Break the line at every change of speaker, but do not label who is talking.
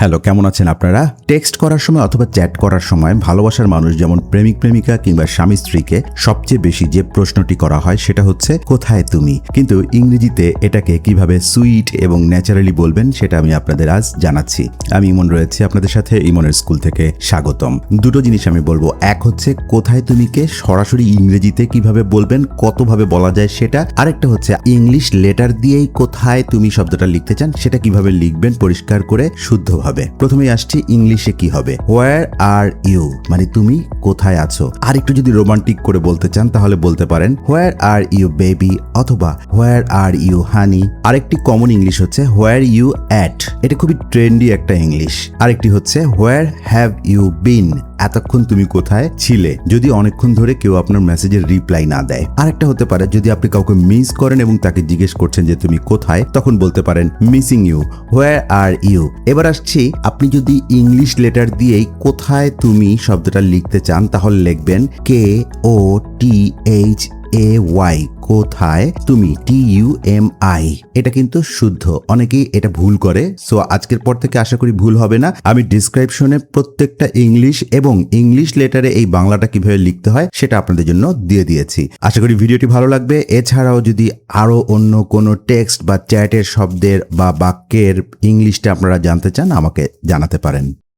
Hello, কেমন আছেন আপনারা? টেক্সট করার সময় অথবা চ্যাট করার সময় ভালোবাসার মানুষ যেমন প্রেমিক প্রেমিকা কিংবা স্বামী স্ত্রীকে সবচেয়ে বেশি যে প্রশ্নটি করা হয় সেটা হচ্ছে কোথায় তুমি। কিন্তু ইংরেজিতে এটাকে কিভাবে সুইট এবং ন্যাচারালি বলবেন সেটা আমি আপনাদের আজ জানাচ্ছি। আমি ইমন রয়েছি আপনাদের সাথে, ইমনের স্কুল থেকে স্বাগতম। দুটো জিনিস আমি বলবো, এক হচ্ছে কোথায় তুমিকে সরাসরি ইংরেজিতে কিভাবে বলবেন, কতভাবে বলা যায় সেটা। আরেকটা হচ্ছে ইংলিশ লেটার দিয়েই কোথায় তুমি শব্দটা লিখতে চান সেটা কিভাবে লিখবেন পরিষ্কার করে শুদ্ধভাবে। প্রথমেই আসছি ইংলিশে কি হবে। হোয়ার আর ইউ, মানে তুমি কোথায় আছো। আর একটু যদি রোমান্টিক করে বলতে চান তাহলে বলতে পারেন হোয়ার আর ইউ বেবি অথবা হোয়ার আর ইউ হানি। আরেকটি কমন ইংলিশ হচ্ছে হোয়ার ইউ অ্যাট, এটা খুবই ট্রেন্ডি একটা ইংলিশ। আরেকটি হচ্ছে হোয়ার হ্যাভ ইউ বিন, এতক্ষণ তুমি কোথায় ছিলে, যদি অনেকক্ষণ ধরে কেউ আপনার মেসেজের রিপ্লাই না দেয়। আরেকটা হতে পারে যদি আপনি কাউকে মিস করেন এবং তাকে জিজ্ঞেস করছেন যে তুমি কোথায়, তখন বলতে পারেন missing you, where are you. এবার আসছি, আপনি যদি ইংলিশ লেটার দিয়েই কোথায় তুমি শব্দটা লিখতে চান তাহলে লিখবেন KOTHAY, কোথায় তুমি, TUMI। এটা কিন্তু শুদ্ধ, অনেকেই এটা ভুল করে। সো আজকের পর থেকে আশা করি ভুল হবে না। আমি ডিসক্রিপশনে প্রত্যেকটা ইংলিশ এবং ইংলিশ লেটারে এই বাংলাটা কিভাবে লিখতে হয় সেটা আপনাদের জন্য দিয়ে দিয়েছি। আশা করি ভিডিওটি ভালো লাগবে। এছাড়াও যদি আরো অন্য কোনো টেক্সট বা চ্যাটের শব্দের বা বাক্যের ইংলিশটা আপনারা জানতে চান আমাকে জানাতে পারেন।